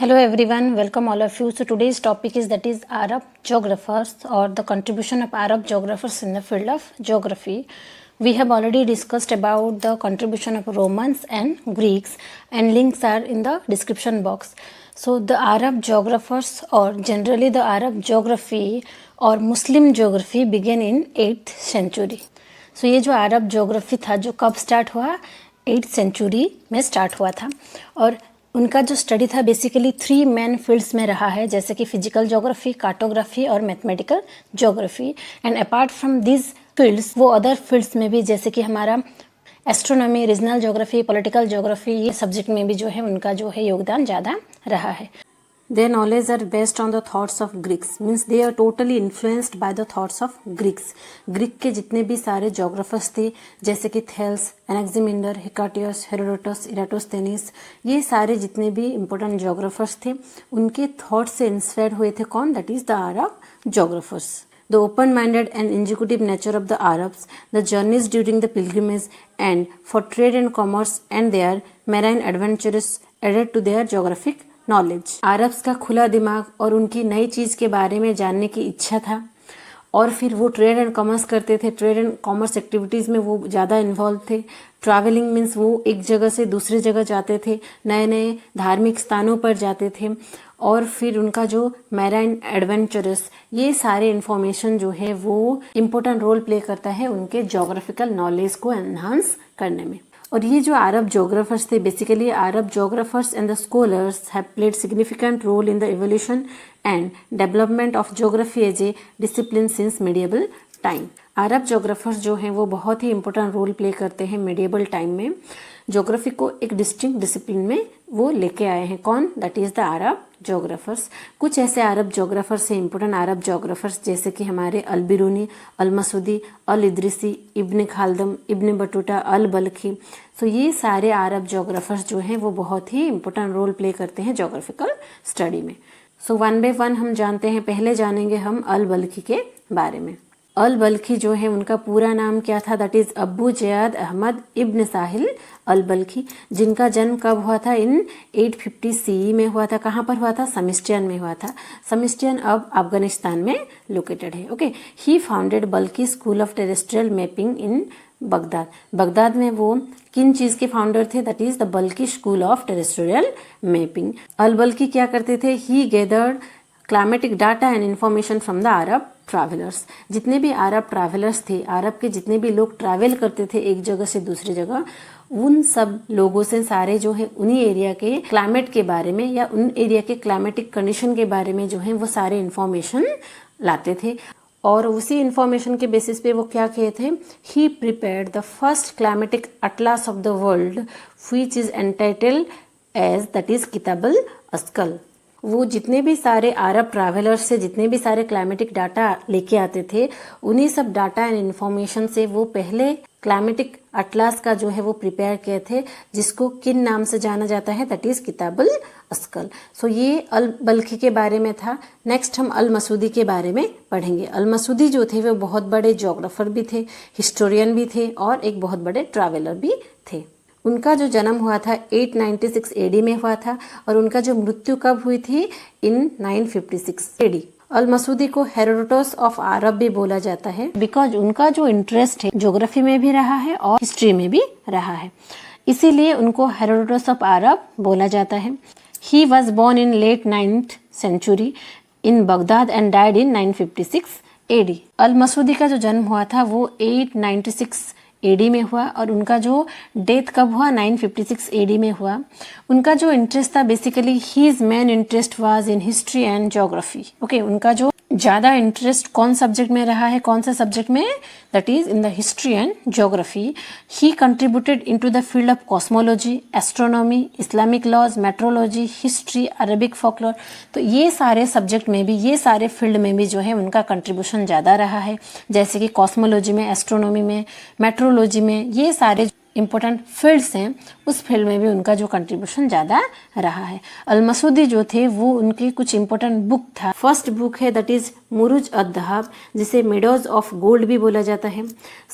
Hello everyone, welcome all of you. So today's topic is Arab geographers or the contribution of Arab geographers in the field of geography. We have already discussed about the contribution of Romans and Greeks, and links are in the description box. So the Arab geographers or generally the Arab geography or Muslim geography began in 8th century. So ये जो अरब geography था जो कब start हुआ, 8th century में start हुआ था और उनका जो स्टडी था बेसिकली 3 मेन फील्ड्स में रहा है, जैसे कि फिजिकल ज्योग्राफी, कार्टोग्राफी और mathematical geography. And apart from this fields वो अदर फील्ड्स में भी, जैसे कि हमारा astronomy, regional geography, political geography, ये सब्जेक्ट में भी जो है उनका जो है योगदान ज़्यादा रहा है. Their knowledge are based on the thoughts of Greeks, means they are totally influenced by the thoughts of Greeks. Greek के जितने भी सारे जोग्राफर्स थे, जैसे कि थेल्स, एनेक्सिमिंडर, हिकाटियस, हेरोडोटस, इराटोस्थेनीस, ये सारे जितने भी इम्पोर्टेंट जोग्राफर्स थे उनके थॉट से इंस्पायर्ड हुए थे. कौन? That is the Arab geographers. The open-minded and inquisitive nature of the Arabs, the journeys during the pilgrimage and for trade and commerce and their marine adventures added to their geographic knowledge. Arabs का खुला दिमाग और उनकी नई चीज़ के बारे में जानने की इच्छा था और फिर वो ट्रेड एंड कॉमर्स करते थे. ट्रेड एंड कॉमर्स एक्टिविटीज़ में वो ज़्यादा इन्वॉल्व थे. ट्रैवलिंग मीन्स वो एक जगह से दूसरी जगह जाते थे, नए नए धार्मिक स्थानों पर जाते थे और फिर उनका जो मैराइन एडवेंचरस, ये सारे इन्फॉर्मेशन जो है वो इम्पोर्टेंट रोल प्ले करता है उनके जोग्राफिकल नॉलेज को एनहांस करने में. और ये जो अरब जोग्राफर्स थे, basically Arab geographers and the scholars have played significant role in the evolution and development of geography as a discipline since medieval time. Arab geographers जो हैं वो बहुत ही इंपॉर्टेंट रोल प्ले करते हैं मिडिएबल टाइम में. Geography को एक डिस्टिंक्ट डिसिप्लिन में वो लेके आए हैं. कौन? That is the Arab geographers. कुछ ऐसे अरब जोग्राफर्स हैं, इंपॉर्टेंट अरब जोग्राफर्स, जैसे कि हमारे अल बिरूनी, अल मसूदी, अल इद्रिसी, इब्न खालदम, इब्न बटूटा, अल बल्खी. तो ये सारे अरब जोग्राफर्स जो हैं वो बहुत ही इंपॉर्टेंट रोल प्ले करते हैं जोग्राफिकल स्टडी में. सो वन बाय वन हम जानते हैं. पहले जानेंगे हम अल बल्खी के बारे में. अल बल्खी जो है उनका पूरा नाम क्या था? दैट इज अबू जयाद अहमद इब्न साहिल अल बल्खी, जिनका जन्म कब हुआ था? इन 850 CE में हुआ था. कहाँ पर हुआ था? समिस्टियन में हुआ था. समिस्टियन अब अफगानिस्तान में लोकेटेड है. Okay. He founded Balkhi school of terrestrial mapping in Baghdad. Baghdad में वो किन चीज के फाउंडर थे? That is the Balkhi school of terrestrial mapping. Al Balkhi क्या करते थे? He gathered climatic data and information from the Arab travellers. जितने भी अरब ट्रैवलर्स थे, अरब के जितने भी लोग ट्रैवल करते थे एक जगह से दूसरी जगह, उन सब लोगों से सारे जो है उन्हीं एरिया के क्लाइमेट के बारे में या उन एरिया के क्लाइमेटिक कंडीशन के बारे में जो है वो सारे इंफॉर्मेशन लाते थे. और उसी इंफॉर्मेशन के बेसिस पे वो क्या किए थे? He prepared the first climatic atlas of the world which is entitled as that is Kitabul Askal. वो जितने भी सारे अरब ट्रैवलर्स से जितने भी सारे क्लाइमेटिक डाटा लेके आते थे, उन्हीं सब डाटा एंड इन्फॉर्मेशन से वो पहले क्लाइमेटिक अटलास का जो है वो प्रिपेयर किए थे, जिसको किन नाम से जाना जाता है? That is Kitabul ASCOL. सो ये अल बल्खी के बारे में था. नेक्स्ट हम अल मसूदी के बारे में पढ़ेंगे. अल मसूदी जो थे वो बहुत बड़े जोग्राफर भी थे, हिस्टोरियन भी थे और एक बहुत बड़े ट्रैवलर भी थे. उनका जो जन्म हुआ था 896 AD में हुआ था और उनका जो मृत्यु कब हुई थी? इन 956 AD. अल मसूदी को हेरोडोटस ऑफ अरब भी बोला जाता है, बिकॉज उनका जो इंटरेस्ट है ज्योग्राफी में भी रहा है और हिस्ट्री में भी रहा है, इसीलिए उनको हेरोडोटस ऑफ अरब बोला जाता है. He was born in late 9th century in Baghdad and died in 956 AD. Al Masudi का जो जन्म हुआ था वो 896 AD में हुआ और उनका जो डेथ कब हुआ? 956 AD में हुआ. उनका जो इंटरेस्ट था basically his main interest was in history and geography. Okay. उनका जो ज़्यादा इंटरेस्ट कौन सब्जेक्ट में रहा है? कौन सा सब्जेक्ट में? That is in the history and geography. He contributed into the field of cosmology, astronomy, Islamic laws, metrology, history, Arabic folklore. तो ये सारे सब्जेक्ट में भी, ये सारे फील्ड में भी जो है उनका कंट्रीब्यूशन ज़्यादा रहा है, जैसे कि कॉस्मोलॉजी में, एस्ट्रोनॉमी में, मेट्रोलॉजी में, ये सारे इम्पोर्टेंट फील्ड्स हैं, उस फील्ड में भी उनका जो कंट्रीब्यूशन ज़्यादा रहा है. अल मसूदी जो थे वो उनकी कुछ इम्पोर्टेंट बुक था. फर्स्ट बुक है दैट इज मुरुज अद-दहाब, जिसे मेडोज ऑफ गोल्ड भी बोला जाता है.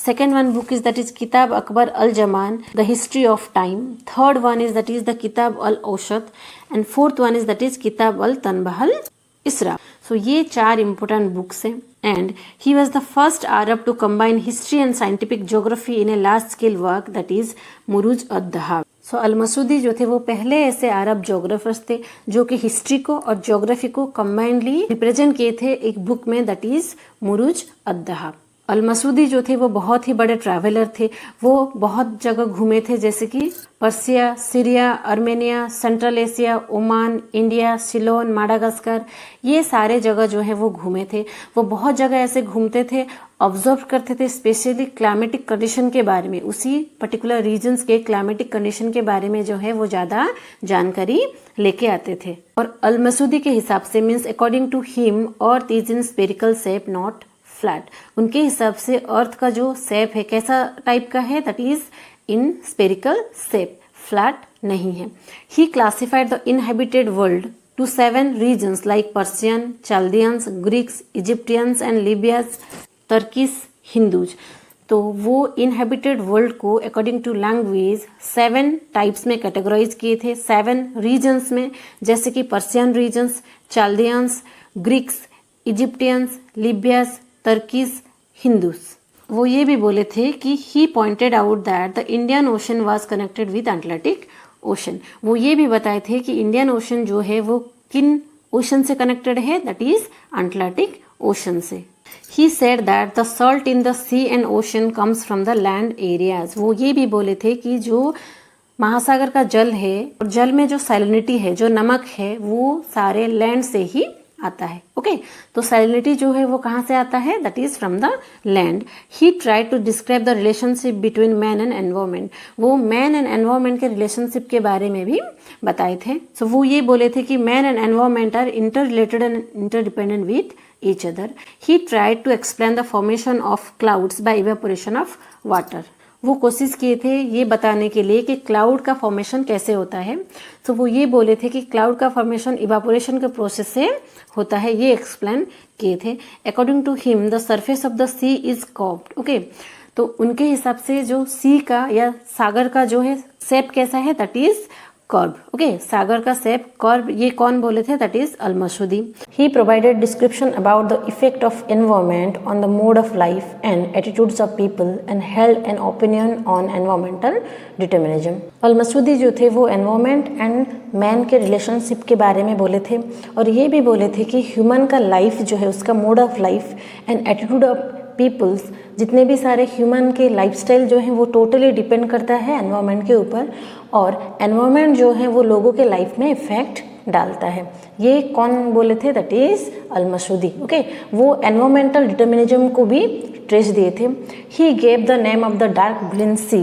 Second one book is that is Kitab Akhbar al Zaman, the history of time. Third one is that is the किताब al Awsat and fourth one is that is किताब अल तनबहल इसरा। So ये 4 इंपॉर्टेंट बुक्स हैं and he was the first Arab to combine history and scientific geography in a large scale work that is मुरूज अद-दहाब। सो अल-मसूदी जो थे वो पहले ऐसे अरब जोग्राफर्स थे जो कि हिस्ट्री को और ज्योग्राफी को कंबाइंडली रिप्रेजेंट किए थे एक बुक में दैट इज मुरूज अद-दहाब। अल-मसूदी जो थे वो बहुत ही बड़े ट्रैवलर थे, वो बहुत जगह घूमे थे जैसे कि Persia, Syria, Armenia, central Asia, Oman, India, Ceylon, Madagascar, ये सारे जगह जो है वो घूमे थे। वो बहुत जगह ऐसे घूमते थे, ऑब्जर्व करते थे स्पेशली क्लाइमेटिक कंडीशन के बारे में, उसी पर्टिकुलर रीजन्स के क्लाइमेटिक कंडीशन के बारे में जो है वो ज़्यादा जानकारी लेके आते थे। और अल-मसूदी के हिसाब से means according to him earth is in spherical shape not flat. उनके हिसाब से अर्थ का जो शेप है कैसा टाइप का है that is in spherical shape, flat नहीं है। He classified the inhabited world to 7 regions like Persian, Chaldeans, Greeks, Egyptians and Libyans, Turkish, Hindus। तो वो इनहेबिटेड वर्ल्ड को अकॉर्डिंग टू लैंग्वेज 7 टाइप्स में कैटेगराइज किए थे, 7 रीजन्स में, जैसे कि Persian regions, Chaldeans, Greeks, Egyptians, Libyans, Turkish, Hindus. वो ये भी बोले थे कि he pointed out that the Indian Ocean was connected with Atlantic Ocean. वो ये भी बताए थे कि इंडियन ओशन जो है वो किन ओशन से कनेक्टेड है दैट इज अटलांटिक ओशन से। He said that the salt in the sea and ocean comes from the land areas. वो ये भी बोले थे कि जो महासागर का जल है और जल में जो सैलिनिटी है, जो नमक है, वो सारे लैंड से ही आता है। ओके, तो सैलिनिटी जो है वो कहाँ से आता है that is from the land. He try to describe the relationship between man and environment. वो मैन एंड एनवायरमेंट के रिलेशनशिप के बारे में भी बताए थे। सो वो ये बोले थे कि man and environment are interrelated and interdependent with each other. He tried to explain the formation of clouds by evaporation of water. वो कोशिश किए थे ये बताने के लिए कि क्लाउड का फॉर्मेशन कैसे होता है। तो वो ये बोले थे कि क्लाउड का फॉर्मेशन इवापोरेशन के प्रोसेस से होता है, ये एक्सप्लेन किए थे। According to him the surface of the sea is curved. Okay, तो उनके हिसाब से जो सी का या सागर का जो है शेप कैसा है दैट इज कर्व। ओके, सागर का शेप कर्व, ये कौन बोले थे that is al-Masudi. He provided description about the effect of environment on the mode of life and attitudes of people and held an opinion on environmental determinism. Al-Masudi जो थे वो environment and man के relationship के बारे में बोले थे और ये भी बोले थे कि ह्यूमन का लाइफ जो है उसका mode of life and attitude of peoples, जितने भी सारे ह्यूमन के लाइफस्टाइल जो है वो टोटली डिपेंड करता है एनवायरनमेंट के ऊपर और एनवायरनमेंट जो है वो लोगों के लाइफ में इफेक्ट डालता है। ये कौन बोले थे दैट इज अल-मसूदी। ओके, वो एनवायरमेंटल डिटर्मिनिज्म को भी ट्रेस दिए थे। He gave the name of the dark green sea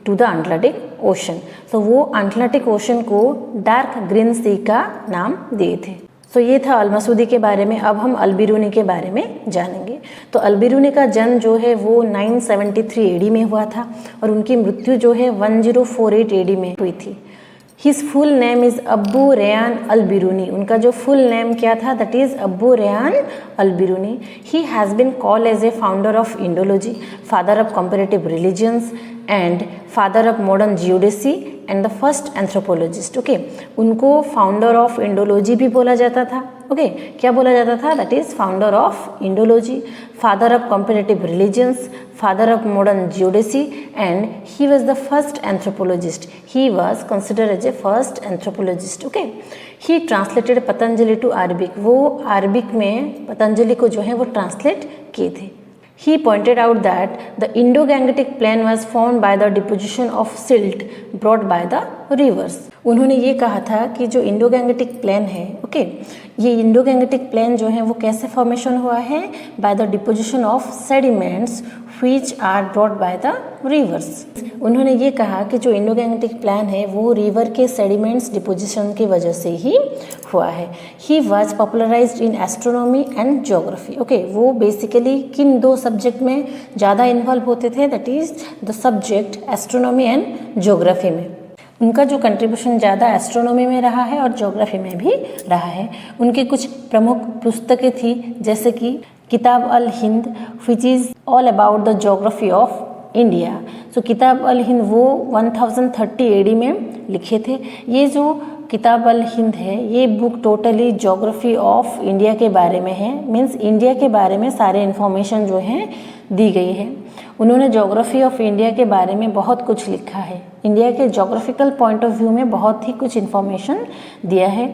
to the Atlantic Ocean. तो वो अटलांटिक ओशन को डार्क ग्रीन सी का नाम दिए थे। तो ये था अल-मसूदी के बारे में। अब हम अल-बिरूनी के बारे में जानेंगे। तो अल-बिरूनी का जन्म जो है वो 973 एडी में हुआ था और उनकी मृत्यु जो है 1048 एडी में हुई थी। His full name is Abu Rayhan al-Biruni. उनका जो फुल नेम क्या था that is Abu Rayhan al-Biruni. He has been called as a founder of Indology, father of comparative religions and father of modern geodesy and the first anthropologist. Okay, उनको founder of Indology भी बोला जाता था। Okay, क्या बोला जाता था that is founder of Indology, father of comparative religions, father of modern geodesy and he was the first anthropologist. He was considered as a first anthropologist. Okay, he translated Patanjali to Arabic. वो Arabic में पतंजलि को जो है वो translate किए थे। He pointed out that the Indo-Gangetic plain was formed by the deposition of silt brought by the rivers. उन्होंने ये कहा था कि जो इंडो गैंगेटिक प्लेन है, ओके, ये इंडो गैंगेटिक प्लेन जो है वो कैसे फॉर्मेशन हुआ है by the deposition of sediments which are brought by the rivers. उन्होंने ये कहा कि जो इंडो गैंगेटिक प्लेन है वो रिवर के सेडिमेंट्स डिपोजिशन की वजह से ही हुआ है। He was popularised in astronomy and geography. Okay, वो बेसिकली किन 2 सब्जेक्ट में ज़्यादा इन्वॉल्व होते थे that is the subject astronomy and geography में। उनका जो कंट्रीब्यूशन ज़्यादा एस्ट्रोनॉमी में रहा है और ज्योग्राफी में भी रहा है। उनकी कुछ प्रमुख पुस्तकें थी जैसे कि Kitab Al Hind which is all about the geography of India. So Kitab अल हिंद वो 1030 एडी में लिखे थे। ये जो किताब अल हिंद है, ये book totally geography of India के बारे में है, मीन्स इंडिया के बारे में सारे इन्फॉर्मेशन जो हैं दी गई है। उन्होंने ज्योग्राफी ऑफ इंडिया के बारे में बहुत कुछ लिखा है, इंडिया के ज्योग्राफिकल पॉइंट ऑफ व्यू में बहुत ही कुछ इन्फॉर्मेशन दिया है।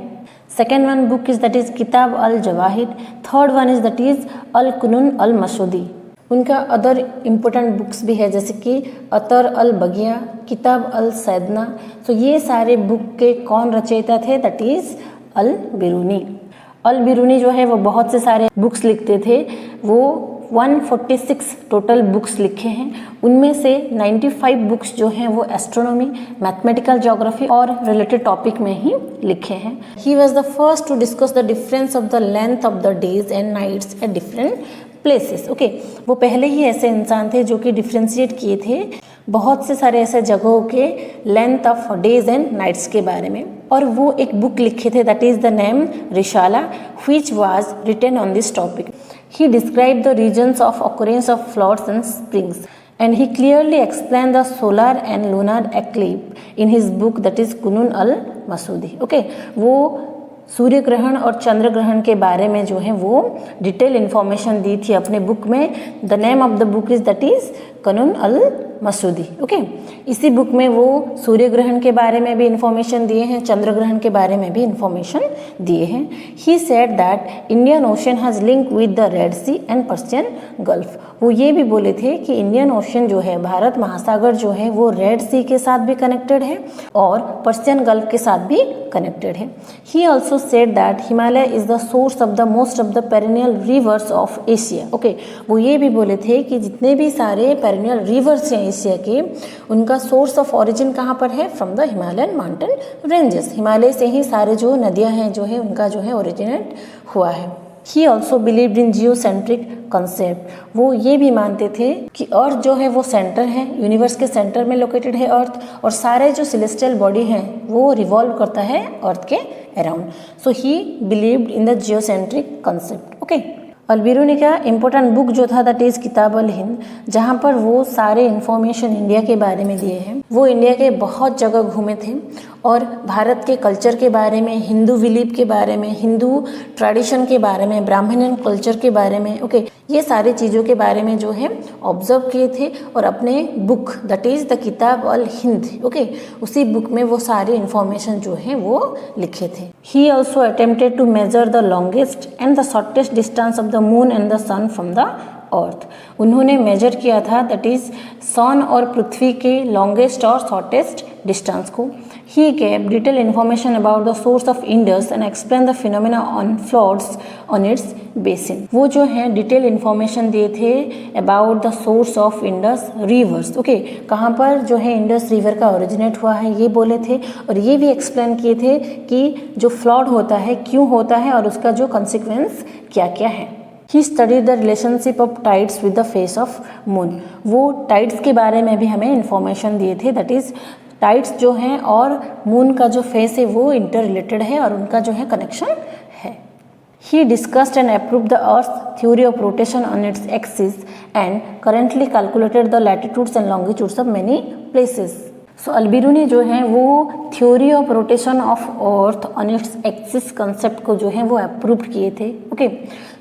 Second one book is that is किताब al Jawahir, third one is that is al Qanun al Masudi. उनका अदर इम्पोर्टेंट बुक्स भी है जैसे कि अतर अल बगिया, किताब अल सैदना। तो ये सारे बुक के कौन रचयिता थे, दैट इज अल बिरूनी। अल बिरूनी जो है वो बहुत से सारे बुक्स लिखते थे, वो 146 टोटल बुक्स लिखे हैं, उनमें से 95 बुक्स जो हैं वो एस्ट्रोनॉमी, मैथमेटिकल ज्योग्राफी और रिलेटेड टॉपिक में ही लिखे हैं। He was the first to discuss the difference of the length of the days and nights at different places. Okay, वो पहले ही ऐसे इंसान थे जो कि डिफ्रेंशिएट किए थे बहुत से सारे ऐसे जगहों के length of days and nights के बारे में, और वो एक बुक लिखे थे that is the name Risala which was written on this topic. He described the reasons of occurrence of floods and springs and he clearly explained the solar and lunar eclipse in his book that is Qanun al Masudi. Okay, वो सूर्य ग्रहण और चंद्र ग्रहण के बारे में जो है वो डिटेल इन्फॉर्मेशन दी थी अपने बुक में। The name of the book is that is Qanun al Masudi. Okay, इसी बुक में वो सूर्य ग्रहण के बारे में भी इंफॉर्मेशन दिए हैं, चंद्र ग्रहण के बारे में भी इंफॉर्मेशन दिए हैं। He said that Indian Ocean has link with the Red Sea and Persian Gulf. वो ये भी बोले थे कि इंडियन ओशन जो है, भारत महासागर जो है वो रेड सी के साथ भी कनेक्टेड है और पर्शियन गल्फ के साथ भी कनेक्टेड है। He also said that Himalaya is the source of the most of the perennial rivers of Asia. Okay, वो ये भी बोले थे कि जितने भी सारे पेरिनियल रिवर्स हैं एशिया के, उनका सोर्स ऑफ ओरिजिन कहाँ पर है, from the Himalayan mountain ranges. Himalaya से ही सारे जो नदियाँ हैं जो है उनका जो है ओरिजिनेट हुआ है। He also believed in geocentric concept. वो ये भी मानते थे कि अर्थ जो है वो सेंटर है, यूनिवर्स के सेंटर में लोकेटेड है अर्थ, और सारे जो सेलेस्टियल बॉडी हैं वो रिवॉल्व करता है अर्थ के around. So he believed in the geocentric concept. Okay, al Biruni का इम्पोर्टेंट बुक जो था दैट इज किताब अल हिंद, जहाँ पर वो सारे इन्फॉर्मेशन इंडिया के बारे में दिए हैं। वो इंडिया के बहुत जगह घूमे थे और भारत के कल्चर के बारे में, हिंदू बिलीफ के बारे में, हिंदू ट्रेडिशन के बारे में, ब्राह्मणियन कल्चर के बारे में, ओके, ये सारी चीज़ों के बारे में जो है ऑब्जर्व किए थे और अपने बुक दैट इज़ द किताब अल हिंद, ओके, उसी बुक में वो सारी इन्फॉर्मेशन जो है वो लिखे थे। He also attempted to measure the longest and the shortest distance of the moon and the sun from the earth. उन्होंने मेजर किया था दैट इज सन और पृथ्वी के लॉन्गेस्ट और शॉर्टेस्ट डिस्टेंस को। ही gave detailed information about the source of Indus and explained the phenomena on floods on its basin। वो जो है डिटेल इन्फॉर्मेशन दिए थे about the source of Indus reverse. Okay, कहाँ पर जो है इंडस रिवर का ओरिजिनेट हुआ है ये बोले थे, और ये भी एक्सप्लेन किए थे कि जो फ्लड होता है क्यों होता है और उसका जो कॉन्सिक्वेंस क्या क्या है। He studied the relationship of tides with the face of moon. वो टाइड्स के बारे में भी हमें इन्फॉर्मेशन दिए थे, दैट इज टाइड्स जो हैं और मून का जो फेस है वो इंटर रिलेटेड है और उनका जो है कनेक्शन है। He discussed and approved the Earth's theory of rotation on its axis and currently calculated the latitudes and longitudes of many places। सो अल-बिरूनी जो हैं वो theory of rotation of earth on its axis concept को जो है वो approve किए थे। Okay,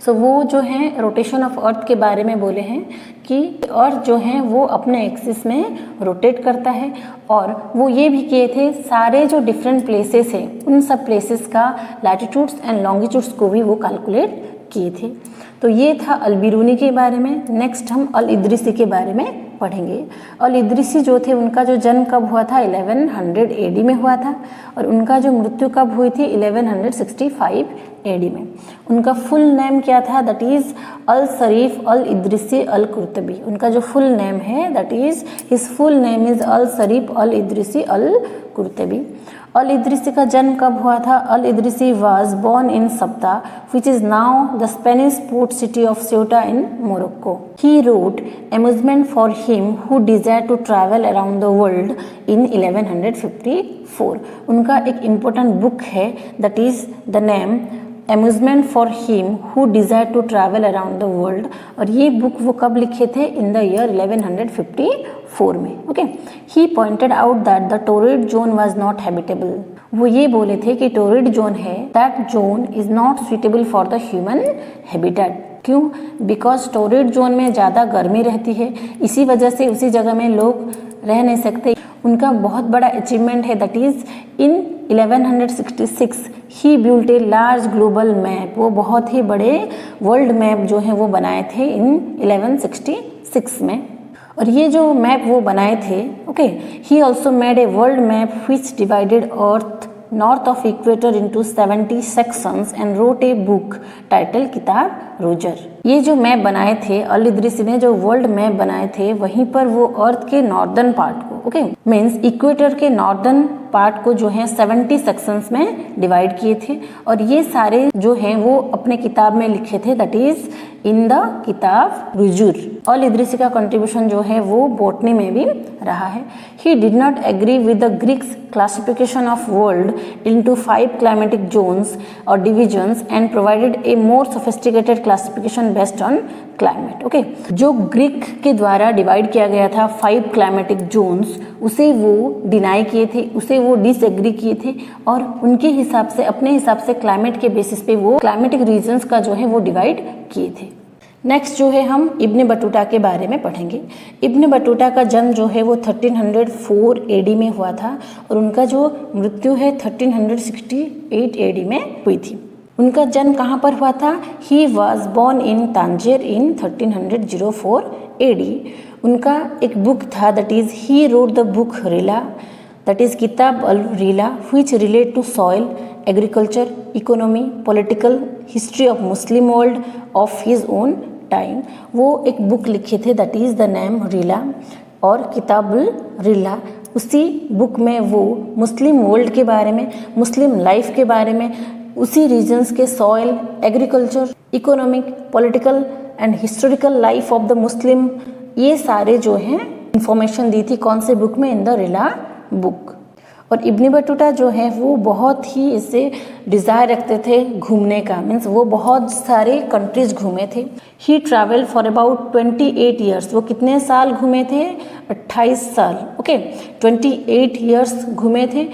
सो वो जो है रोटेशन ऑफ अर्थ के बारे में बोले हैं कि अर्थ जो है वो अपने एक्सिस में रोटेट करता है, और वो ये भी किए थे सारे जो डिफरेंट प्लेसेस हैं उन सब प्लेसेस का लैटिट्यूड्स एंड लॉन्गिट्यूड्स को भी वो कैलकुलेट किए थे। तो ये था अल-बिरूनी के बारे में। नेक्स्ट हम अल-इदरीसी के बारे में पढ़ेंगे। अल-इदरीसी जो थे उनका जो जन्म कब हुआ था 1100 AD में हुआ था, और उनका जो मृत्यु कब हुई थी 1165 AD में। उनका फुल नेम क्या था, that is al Sharif al Idrisi al Qurtubi. उनका जो फुल नेम है that is his full name is al Sharif al Idrisi al Qurtubi. Al-Idrisi का जन्म कब हुआ था? Al-Idrisi was born in Sabta which is now the Spanish port city of Ceuta in Morocco. He wrote amusement for him who desired to travel around the world in 1154. उनका एक important book है that is the name amusement for him who desired to travel around the world, और ये book वो कब लिखे थे? In the year 1154 में। Okay, he pointed out that the torrid zone was not habitable. वो ये बोले थे कि टोरिड जोन है, that zone is not suitable for the human habitat. क्यों? बिकॉज टोरिड जोन में ज़्यादा गर्मी रहती है, इसी वजह से उसी जगह में लोग रह नहीं सकते। उनका बहुत बड़ा अचीवमेंट है, that is in 1166 he built a large global map. वो बहुत ही बड़े वर्ल्ड मैप जो है वो बनाए थे इन 1166 में। और ये जो मैप वो बनाए थे, okay, he also made a world map which divided earth north of equator into 70 sections and wrote a book title किताब रोजर। ये जो मैप बनाए थे अल इदरीसी ने, जो वर्ल्ड मैप बनाए थे, वहीं पर वो अर्थ के नॉर्दर्न पार्ट को, ओके, मीन्स इक्वेटर के नॉर्दर्न पार्ट को जो है 70 सेक्शंस में डिवाइड किए थे। और ये सारे जो हैं वो अपने किताब में लिखे थे, दैट इज इन द किताब रुजुर। अल इदरीसी का कंट्रीब्यूशन जो है वो बोटनी में भी रहा है। He did not agree with the Greeks classification of world into 5 climatic zones और divisions and provided a more sophisticated classification based on climate. Okay, जो ग्रीक के द्वारा डिवाइड किया गया था 5 क्लाइमेटिक जोन्स, उसे वो डिनाई किए थे, उसे वो डिसएग्री किए थे और उनके हिसाब से, अपने हिसाब से क्लाइमेट के बेसिस पे वो क्लाइमेटिक रीजन्स का जो है वो डिवाइड किए थे। नेक्स्ट जो है हम इब्न बटूटा के बारे में पढ़ेंगे। इब्न बटूटा का जन्म जो है वो 1304 एडी में हुआ था और उनका जो मृत्यु है 1368 एडी में हुई थी। उनका जन्म कहाँ पर हुआ था? He was born in Tangier in 1304 AD. उनका एक बुक था, that is he wrote the book Rihla, that is किताब al Rihla, which relate to soil, agriculture, economy, political, history of Muslim world of his own time. वो एक book लिखे थे, that is the name Rihla और Kitabul रिला। उसी book में वो मुस्लिम world के बारे में, मुस्लिम लाइफ के बारे में, उसी रीजन्स के soil, agriculture, economic, political and historical life of the Muslim, ये सारे जो हैं इंफॉर्मेशन दी थी। कौन से बुक में? In the Rihla book. और इब्न बटूटा जो है वो बहुत ही इससे डिज़ायर रखते थे घूमने का, मीन्स वो बहुत सारे कंट्रीज घूमे थे। ही ट्रैवल फॉर अबाउट 28 ईयर्स। वो कितने साल घूमे थे? 28 साल, ओके, 28 ईयर्स घूमे थे।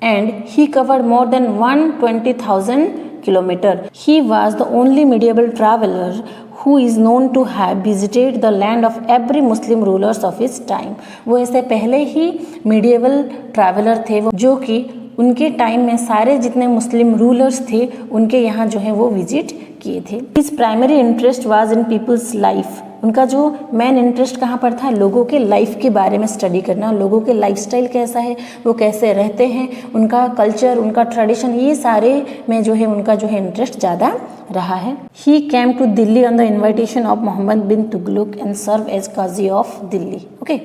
And he covered more than 120,000 kilometre. He was the only medieval traveller who is known to have visited the land of every Muslim rulers of his time। वो ऐसे पहले ही मीडिएवल ट्रैवलर थे वो, जो कि उनके टाइम में सारे जितने मुस्लिम रूलर्स थे उनके यहाँ जो है वो विजिट किए थे। His primary interest was in people's life. उनका जो मेन इंटरेस्ट कहाँ पर था? लोगों के लाइफ के बारे में स्टडी करना, लोगों के लाइफस्टाइल कैसा है, वो कैसे रहते हैं, उनका कल्चर, उनका ट्रेडिशन, ये सारे में जो है उनका जो है इंटरेस्ट ज़्यादा रहा है। He came to Delhi on the invitation of Mohammad bin Tughlaq and serve as qazi of Delhi. Okay,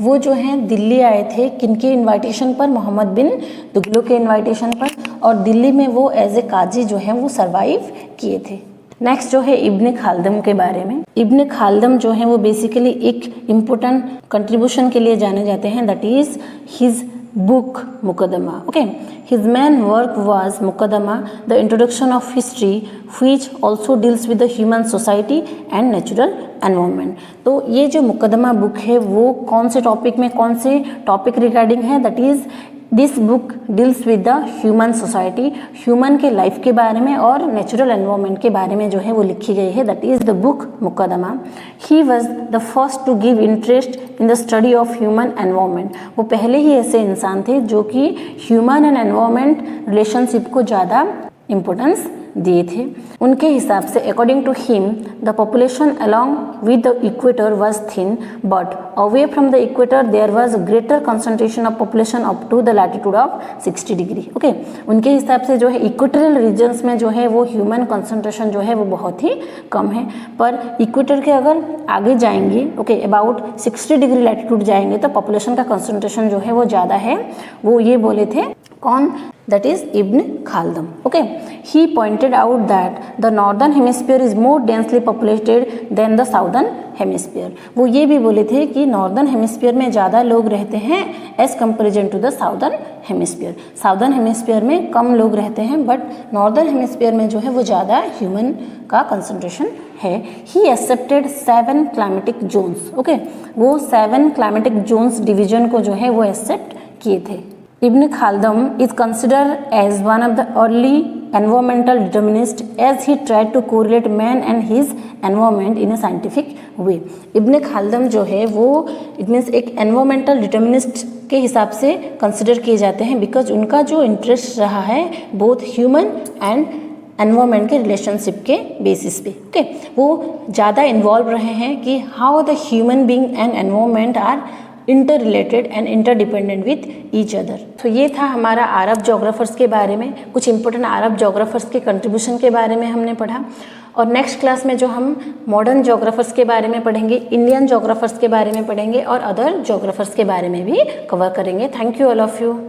वो जो हैं दिल्ली आए थे किनके इन्विटेशन पर? मोहम्मद बिन तुगलक के इन्विटेशन पर, और दिल्ली में वो एज ए काजी जो है वो सर्वाइव किए थे। नेक्स्ट जो है इब्न खालदम के बारे में। इब्न खालदम जो है वो बेसिकली एक इम्पोर्टेंट कंट्रीब्यूशन के लिए जाने जाते हैं, that is his book Muqaddama। Okay, his main work was Muqaddama, the introduction of history, which also deals with the human society and natural environment। तो ये जो मुकदमा बुक है वो कौन से टॉपिक में, कौन से टॉपिक रिगार्डिंग है? That is this book deals with the human society, human के लाइफ के बारे में और नेचुरल एनवायरनमेंट के बारे में जो है वो लिखी गई है, that is the book Muqaddimah. He was the first to give interest in the study of human environment. वो पहले ही ऐसे इंसान थे जो कि ह्यूमन एंड एनवायरनमेंट रिलेशनशिप को ज़्यादा इम्पोर्टेंस दिए थे। उनके हिसाब से according to him the population along with the equator was thin, but away from the equator there was greater concentration of population up to the latitude of 60 degree. Okay, उनके हिसाब से जो है इक्वेटोरियल रीजन्स में जो है वो human concentration जो है वो बहुत ही कम है, पर इक्वेटर के अगर आगे जाएंगे, ओके, अबाउट 60 डिग्री लैटिट्यूड जाएंगे तो पॉपुलेशन का कंसंट्रेशन जो है वो ज़्यादा है। वो ये बोले थे, कौन? That is Ibn Khaldun। Okay, he pointed out that the northern hemisphere is more densely populated than the southern hemisphere। वो ये भी बोले थे कि नॉर्दर्न हेमिस्फीयर में ज़्यादा लोग रहते हैं as comparison to the southern hemisphere. Southern hemisphere में कम लोग रहते हैं, बट नॉर्दर्न हेमिस्फीयर में जो है वो ज़्यादा ह्यूमन का कंसंट्रेशन है। He accepted 7 climatic zones. Okay, वो 7 क्लाइमेटिक जोन्स डिवीजन को जो है वो एक्सेप्ट किए थे। Ibn Khaldun is considered as one of the early environmental determinists as he tried to correlate man and his environment in a scientific way. इब्न खालदम जो है वो इट मीन्स एक एनवायरमेंटल डिटर्मिनिस्ट के हिसाब से कंसिडर किए जाते हैं बिकॉज उनका जो इंटरेस्ट रहा है बोथ ह्यूमन एंड एनवायरमेंट के रिलेशनशिप के बेसिस पे ओके वो ज़्यादा इन्वॉल्व रहे हैं कि how the human being and environment are interrelated and interdependent with each other. तो ये था हमारा अरब जोग्राफर्स के बारे में, कुछ इंपॉर्टेंट अरब जोग्राफर्स के कंट्रीब्यूशन के बारे में हमने पढ़ा। और नेक्स्ट क्लास में जो हम मॉडर्न जोग्राफर्स के बारे में पढ़ेंगे, इंडियन जोग्राफर्स के बारे में पढ़ेंगे और अदर जोग्राफर्स के बारे में भी कवर करेंगे। Thank you all of you.